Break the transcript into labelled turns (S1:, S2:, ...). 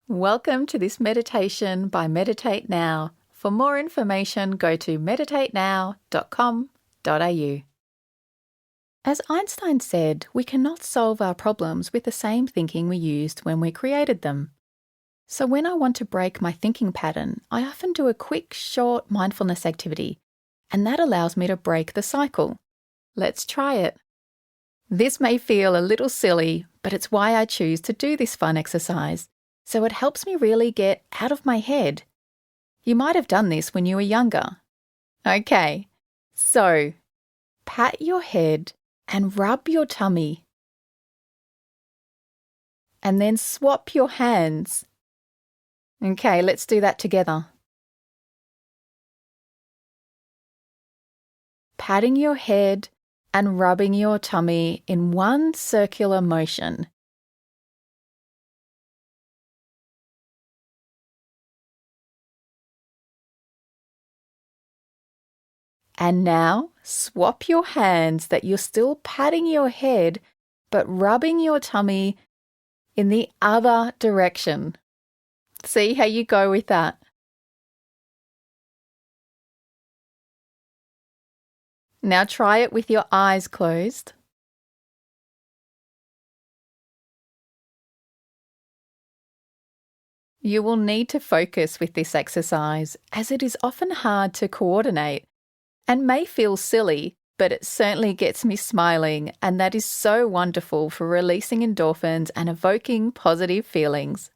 S1: Welcome to this meditation by Meditate Now. For more information, go to meditatenow.com.au. As Einstein said, we cannot solve our problems with the same thinking we used when we created them. So when I want to break my thinking pattern, I often do a quick, short mindfulness activity, and that allows me to break the cycle. Let's try it. This may feel a little silly, but it's why I choose to do this fun exercise. So it helps me really get out of my head. You might have done this when you were younger. Okay, so pat your head and rub your tummy. And then swap your hands. Okay, let's do that together. Patting your head and rubbing your tummy in one circular motion. And now, swap your hands that you're still patting your head, but rubbing your tummy in the other direction. See how you go with that? Now try it with your eyes closed. You will need to focus with this exercise, as it is often hard to coordinate and may feel silly, but it certainly gets me smiling, and that is so wonderful for releasing endorphins and evoking positive feelings.